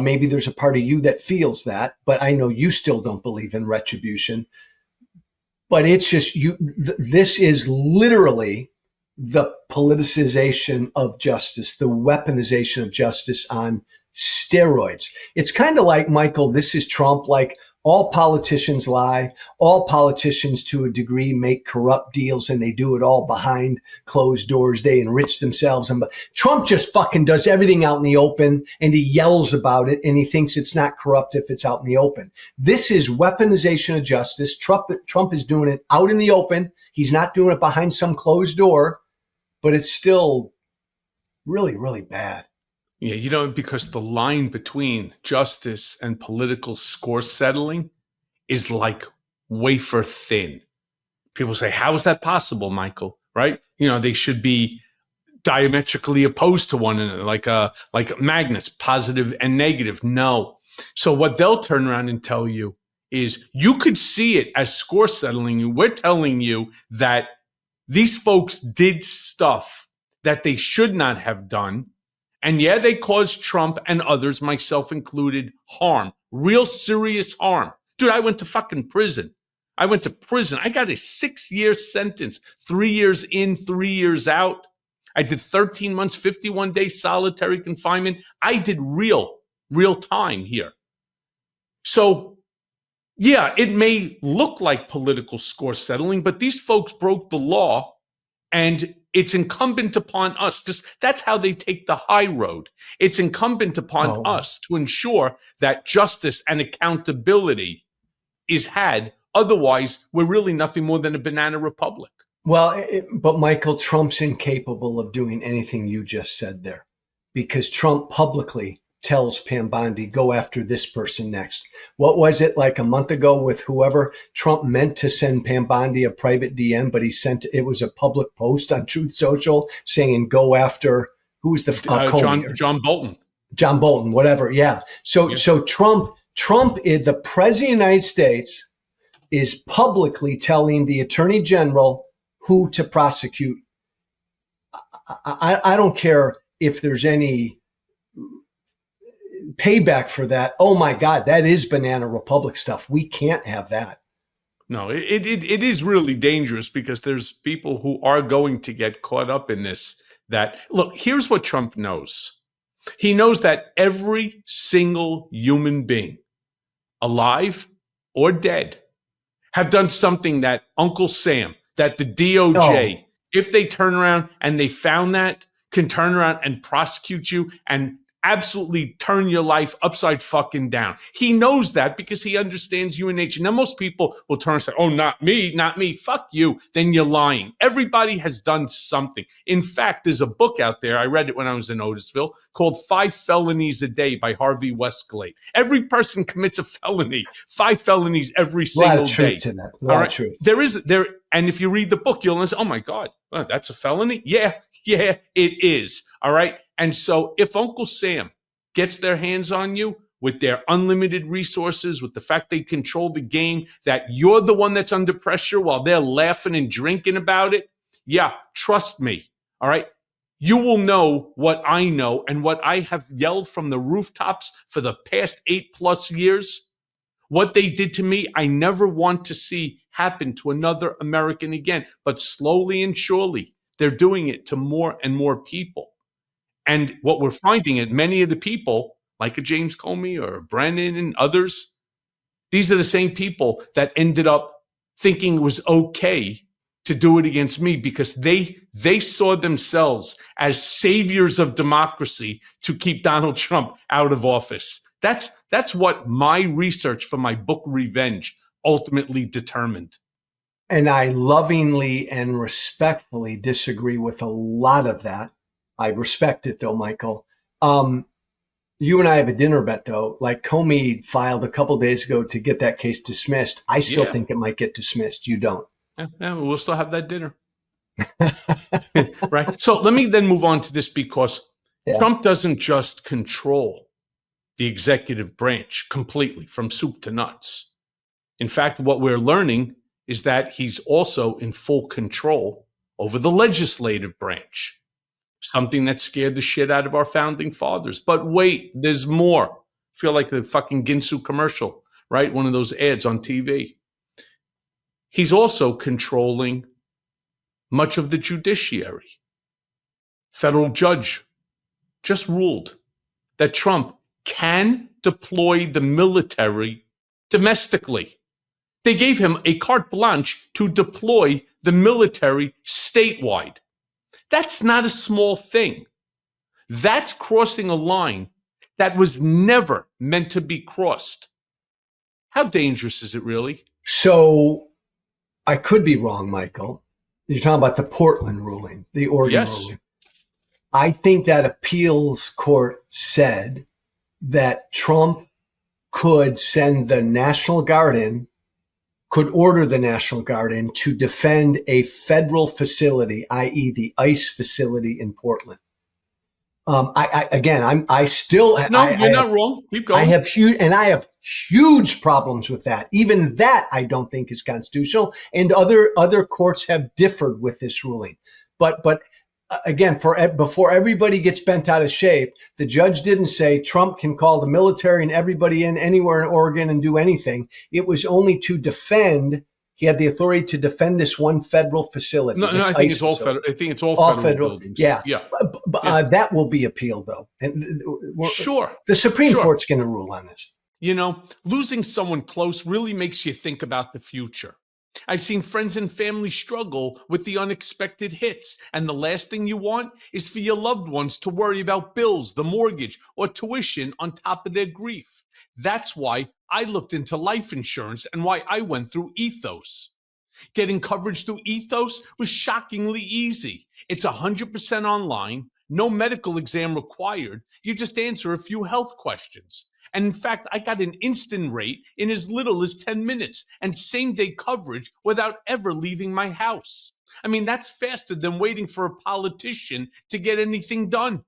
Maybe there's a part of you that feels that, but I know you still don't believe in retribution. But it's just this is literally the politicization of justice, the weaponization of justice on steroids. It's kind of like, Michael, this is Trump, like all politicians lie, all politicians to a degree make corrupt deals, and they do it all behind closed doors. They enrich themselves. And Trump just fucking does everything out in the open, and he yells about it, and he thinks it's not corrupt if it's out in the open. This is weaponization of justice. Trump is doing it out in the open. He's not doing it behind some closed door, but it's still really, really bad. Yeah, because the line between justice and political score settling is like wafer thin. People say, how is that possible, Michael? Right? They should be diametrically opposed to one another, like magnets, positive and negative. No. So what they'll turn around and tell you is you could see it as score settling. We're telling you that these folks did stuff that they should not have done. And yeah, they caused Trump and others, myself included, harm, real serious harm. Dude, I went to fucking prison. I went to prison. I got a 6-year sentence, 3 years in, 3 years out. I did 13 months, 51 days solitary confinement. I did real time here. So yeah, it may look like political score settling, but these folks broke the law, and it's incumbent upon us, because that's how they take the high road. It's incumbent upon us to ensure that justice and accountability is had. Otherwise, we're really nothing more than a banana republic. Well, but Michael, Trump's incapable of doing anything you just said there, because Trump publicly tells Pam Bondi, go after this person next. What was it, like a month ago with whoever? Trump meant to send Pam Bondi a private DM, but it was a public post on Truth Social saying, go after, who's the John Bolton. John Bolton, whatever. Yeah. So Trump, the president of the United States is publicly telling the attorney general who to prosecute. I don't care if there's any payback for that. Oh my God, that is Banana Republic stuff. We can't have that. No, it is really dangerous because there's people who are going to get caught up in this. That, look, here's what Trump knows. He knows that every single human being, alive or dead, have done something that Uncle Sam, that the DOJ, if they turn around and they found that, can turn around and prosecute you and absolutely turn your life upside fucking down. He knows that because he understands human nature. Now, most people will turn and say, oh, not me, not me. Fuck you. Then you're lying. Everybody has done something. In fact, there's a book out there, I read it when I was in Otisville, called 5 Felonies a Day by Harvey Westglade. Every person commits a felony, 5 felonies every single day. A lot of truth in that. A lot of truth. And if you read the book, you'll listen, oh my God, that's a felony? Yeah, it is. All right. And so if Uncle Sam gets their hands on you with their unlimited resources, with the fact they control the game, that you're the one that's under pressure while they're laughing and drinking about it, yeah, trust me. All right. You will know what I know and what I have yelled from the rooftops for the past 8+ years. What they did to me, I never want to see happen to another American again. But slowly and surely, they're doing it to more and more people. And what we're finding is many of the people, like a James Comey or Brennan and others, these are the same people that ended up thinking it was okay to do it against me because they saw themselves as saviors of democracy to keep Donald Trump out of office. That's what my research for my book Revenge ultimately determined. And I lovingly and respectfully disagree with a lot of that. I respect it though, Michael. You and I have a dinner bet though. Like Comey filed a couple days ago to get that case dismissed. I still think it might get dismissed. You don't. Yeah, we'll still have that dinner. Right. So let me then move on to this because Trump doesn't just control the executive branch completely from soup to nuts. In fact, what we're learning is that he's also in full control over the legislative branch. Something that scared the shit out of our founding fathers. But wait, there's more. I feel like the fucking Ginsu commercial, right? One of those ads on TV. He's also controlling much of the judiciary. Federal judge just ruled that Trump can deploy the military domestically. They gave him a carte blanche to deploy the military statewide. That's not a small thing. That's crossing a line that was never meant to be crossed. How dangerous is it really? So I could be wrong, Michael. You're talking about the Portland ruling, the Oregon ruling. I think that appeals court said that Trump could send the National Guard in, could order the National Guard in to defend a federal facility, i.e. the ICE facility in Portland. You're not wrong. Keep going. I have huge problems with that. Even that I don't think is constitutional. And other courts have differed with this ruling. But again, before everybody gets bent out of shape, the judge didn't say Trump can call the military and everybody in anywhere in Oregon and do anything. It was only to defend. He had the authority to defend this one federal facility. No, I think it's all federal. I think it's all federal buildings. Yeah. That will be appealed, though. And sure. The Supreme Court's going to rule on this. You know, losing someone close really makes you think about the future. I've seen friends and family struggle with the unexpected hits, and the last thing you want is for your loved ones to worry about bills, the mortgage, or tuition on top of their grief. That's why I looked into life insurance and why I went through Ethos. Getting coverage through Ethos was shockingly easy. It's 100% online, no medical exam required. You just answer a few health questions. And in fact, I got an instant rate in as little as 10 minutes and same-day coverage without ever leaving my house. I mean, that's faster than waiting for a politician to get anything done.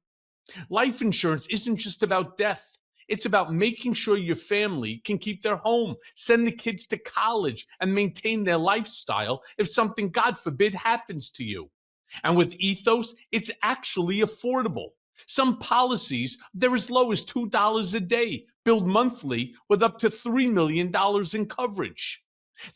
Life insurance isn't just about death. It's about making sure your family can keep their home, send the kids to college, and maintain their lifestyle if something, God forbid, happens to you. And with Ethos, it's actually affordable. Some policies, they're as low as $2 a day, billed monthly with up to $3 million in coverage.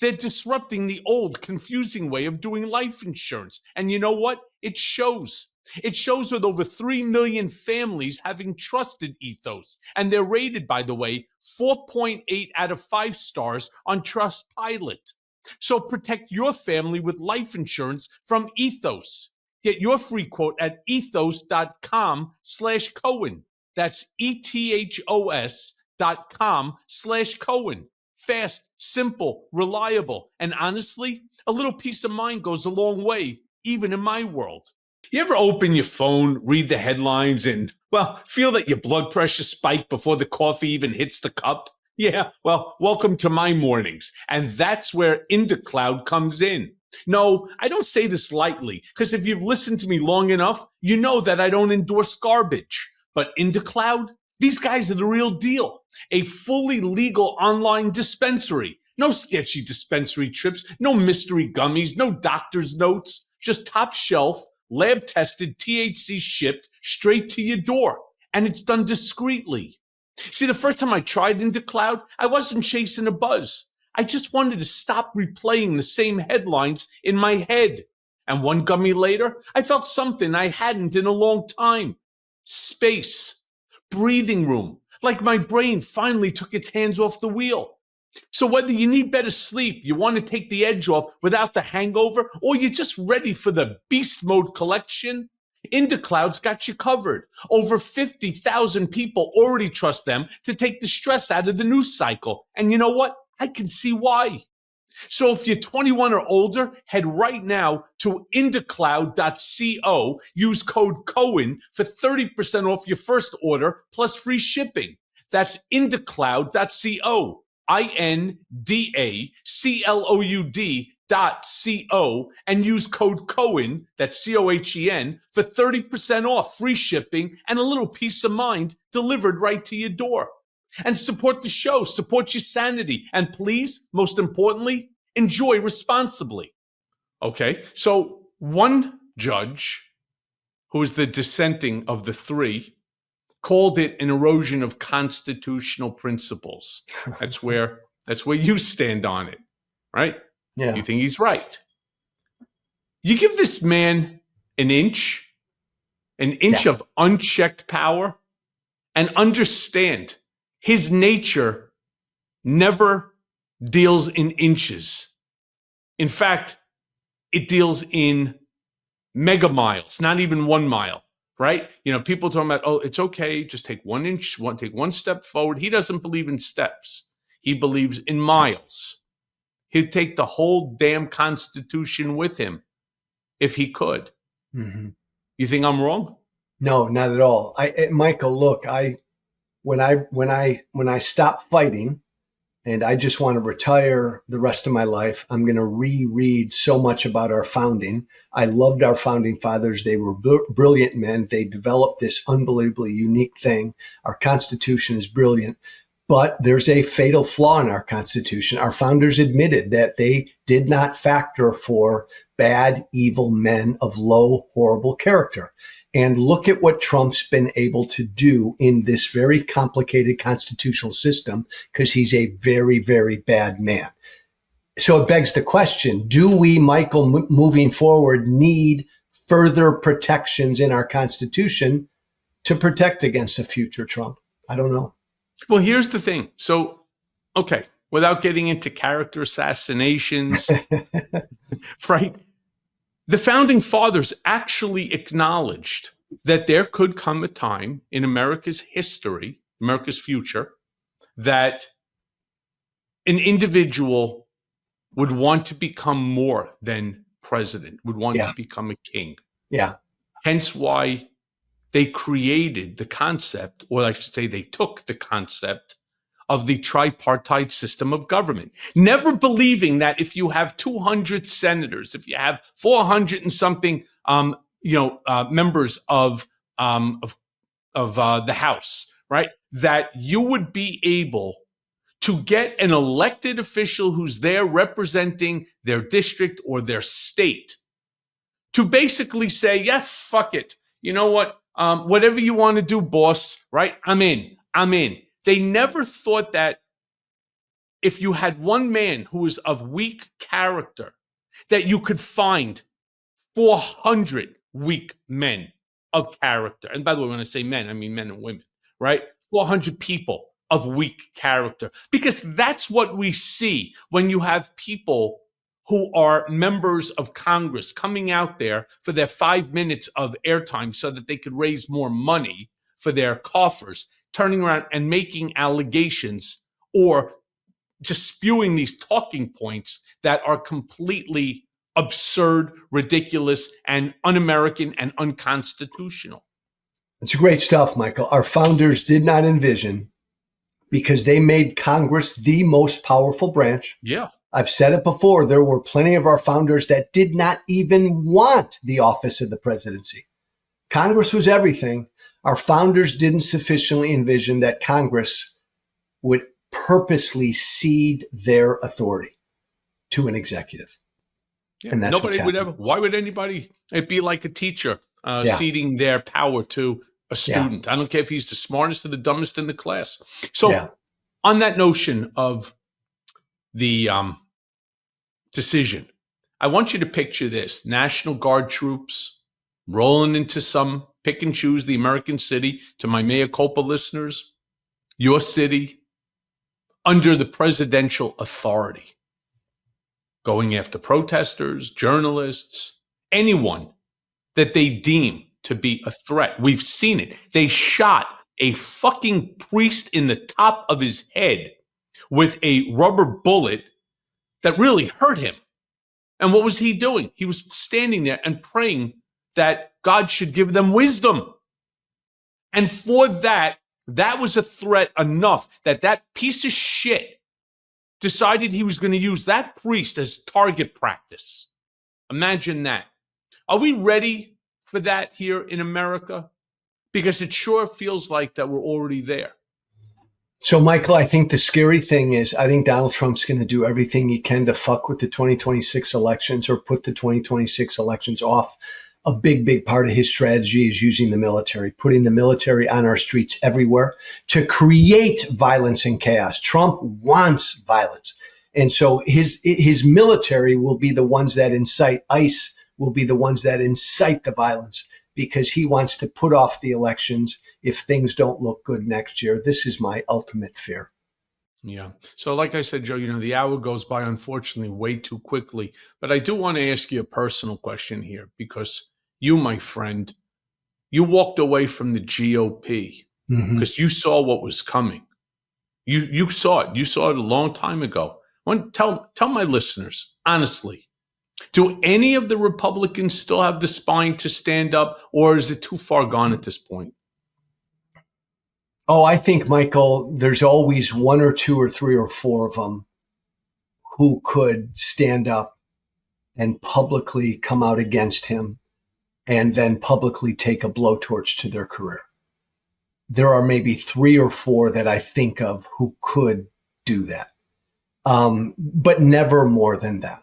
They're disrupting the old, confusing way of doing life insurance. And you know what? It shows. It shows with over 3 million families having trusted Ethos. And they're rated, by the way, 4.8 out of 5 stars on Trustpilot. So protect your family with life insurance from Ethos. Get your free quote at ethos.com/Cohen. That's ethos.com/Cohen. Fast, simple, reliable, and honestly, a little peace of mind goes a long way, even in my world. You ever open your phone, read the headlines, and, well, feel that your blood pressure spiked before the coffee even hits the cup? Yeah, well, welcome to my mornings. And that's where IndaCloud comes in. No, I don't say this lightly, because if you've listened to me long enough, you know that I don't endorse garbage. But IndaCloud, these guys are the real deal. A fully legal online dispensary. No sketchy dispensary trips, no mystery gummies, no doctor's notes, just top shelf, lab tested, THC shipped straight to your door. And it's done discreetly. See, the first time I tried IndaCloud, I wasn't chasing a buzz. I just wanted to stop replaying the same headlines in my head. And one gummy later, I felt something I hadn't in a long time. Space. Breathing room. Like my brain finally took its hands off the wheel. So whether you need better sleep, you want to take the edge off without the hangover, or you're just ready for the beast mode collection, IndaCloud's got you covered. Over 50,000 people already trust them to take the stress out of the news cycle. And you know what? I can see why. So if you're 21 or older, head right now to indacloud.co. Use code Cohen for 30% off your first order plus free shipping. That's indacloud.co. INDACLOUD.co and use code Cohen, that's COHEN, for 30% off, free shipping, and a little peace of mind delivered right to your door. And support the show, support your sanity, and please, most importantly, enjoy responsibly. Okay, so one judge, who is the dissenting of the three, called it an erosion of constitutional principles. That's where you stand on it, right? Yeah. You think he's right. You give this man an inch of unchecked power, and understand his nature never deals in inches. In fact, it deals in mega miles, not even 1 mile, right? You know, people talking about, oh, it's okay, just take 1 inch, take one step forward. He doesn't believe in steps. He believes in miles. He'd take the whole damn Constitution with him if he could. Mm-hmm. You think I'm wrong? No, not at all. Michael, look, when I stop fighting and I just want to retire the rest of my life, I'm going to reread so much about our founding. I loved our founding fathers. They were brilliant men. They developed this unbelievably unique thing. Our Constitution is brilliant, but there's a fatal flaw in our Constitution. Our founders admitted that they did not factor for bad, evil men of low, horrible character. And look at what Trump's been able to do in this very complicated constitutional system, because he's a very, very bad man. So it begs the question, do we, Michael, moving forward, need further protections in our Constitution to protect against a future Trump? I don't know. Well, here's the thing. So, okay, without getting into character assassinations, right? The founding fathers actually acknowledged that there could come a time in America's history, America's future, that an individual would want to become more than president, would want to become a king. Yeah. Hence why they created the concept, or I should say they took the concept of the tripartite system of government, never believing that if you have 200 senators, if you have 400 and something, members of the House, right, that you would be able to get an elected official who's there representing their district or their state to basically say, yeah, fuck it. You know what? Whatever you want to do, boss, right? I'm in. They never thought that if you had one man who was of weak character, that you could find 400 weak men of character. And by the way, when I say men, I mean men and women, right? 400 people of weak character. Because that's what we see when you have people who are members of Congress coming out there for their 5 minutes of airtime so that they could raise more money for their coffers, turning around and making allegations or just spewing these talking points that are completely absurd, ridiculous, and un-American and unconstitutional. It's great stuff, Michael. Our founders did not envision, because they made Congress the most powerful branch. Yeah. I've said it before, there were plenty of our founders that did not even want the office of the presidency. Congress was everything. Our founders didn't sufficiently envision that Congress would purposely cede their authority to an executive. Yeah. And that's nobody would ever. Why would anybody? It'd be like a teacher ceding their power to a student. I don't care if he's the smartest or the dumbest in the class. So, on that notion of the decision, I want you to picture this: National Guard troops rolling into some pick and choose the American city. To my Mea Culpa listeners, your city, under the presidential authority, going after protesters, journalists, anyone that they deem to be a threat. We've seen it. They shot a fucking priest in the top of his head with a rubber bullet that really hurt him. And what was he doing? He was standing there and praying that God should give them wisdom. And for that was a threat enough that that piece of shit decided he was going to use that priest as target practice. Imagine that. Are we ready for that here in America? Because it sure feels like that we're already there. So, Michael, I think the scary thing is I think Donald Trump's going to do everything he can to fuck with the 2026 elections or put the 2026 elections off. A big part of his strategy is using the military, putting the military on our streets everywhere to create violence and chaos. Trump wants violence. And so his military will be the ones that incite, ICE will be the ones that incite the violence, because he wants to put off the elections if things don't look good next year. This is my ultimate fear. Yeah. So like I said, Joe, the hour goes by, unfortunately, way too quickly. But I do want to ask you a personal question here, because you, my friend, you walked away from the GOP because you saw what was coming. You saw it. You saw it a long time ago. Tell my listeners, honestly, do any of the Republicans still have the spine to stand up, or is it too far gone at this point? Oh, I think, Michael, there's always one or two or three or four of them who could stand up and publicly come out against him and then publicly take a blowtorch to their career. There are maybe three or four that I think of who could do that, but never more than that.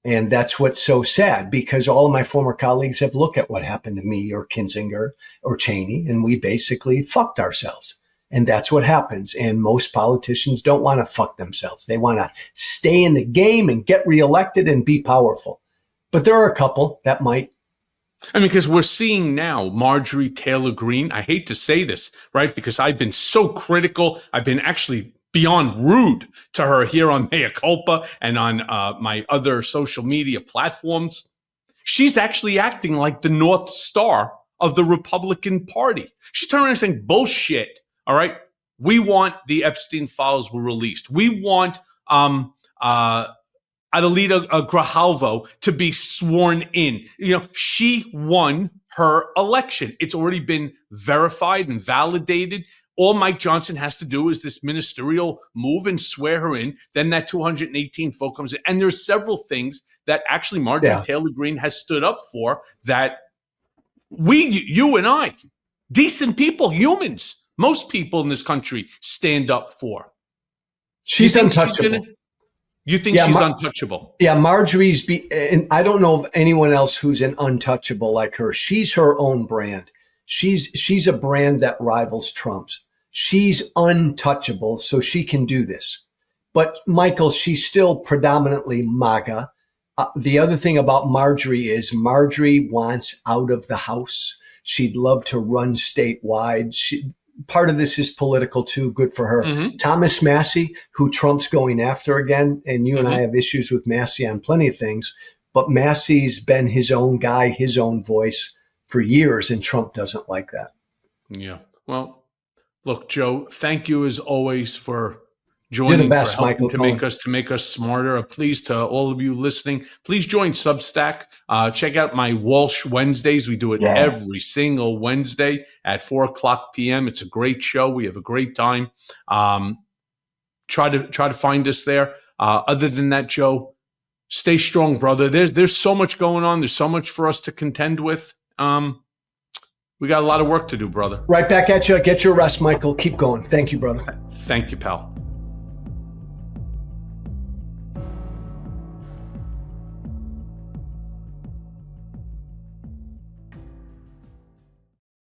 And that's what's so sad, because all of my former colleagues have looked at what happened to me or Kinzinger or Cheney, and we basically fucked ourselves. And that's what happens. And most politicians don't want to fuck themselves. They want to stay in the game and get reelected and be powerful. But there are a couple that might. I mean, because we're seeing now Marjorie Taylor Greene. I hate to say this, right? Because I've been so critical. I've been actually beyond rude to her here on Mea Culpa and on my other social media platforms. She's actually acting like the North Star of the Republican Party. She turned around saying, bullshit, all right? We want the Epstein files were released. We want Adelita Grijalvo to be sworn in. She won her election. It's already been verified and validated. All Mike Johnson has to do is this ministerial move and swear her in. Then that 218 vote comes in. And there's several things that actually Marjorie Taylor Greene has stood up for that you and I, decent people, humans, most people in this country stand up for. She's untouchable. You think she's untouchable? Yeah, and I don't know of anyone else who's an untouchable like her. She's her own brand. She's a brand that rivals Trump's. She's untouchable, so she can do this. But Michael, she's still predominantly MAGA. The other thing about Marjorie is Marjorie wants out of the House. She'd love to run statewide. Part of this is political too. Good for her. Mm-hmm. Thomas Massie, who Trump's going after again, and you and I have issues with Massie on plenty of things, but Massie's been his own guy, his own voice for years, and Trump doesn't like that. Yeah. Well, look, Joe, thank you as always for joining, You're the best, for helping Michael, to make us smarter. Please, to all of you listening, please join Substack. Check out my Walsh Wednesdays. We do it every single Wednesday at 4:00 p.m. It's a great show. We have a great time. Try to find us there. Other than that, Joe, stay strong, brother. There's so much going on. There's so much for us to contend with. We got a lot of work to do, brother. Right back at you. Get your rest, Michael. Keep going. Thank you, brother. Thank you, pal.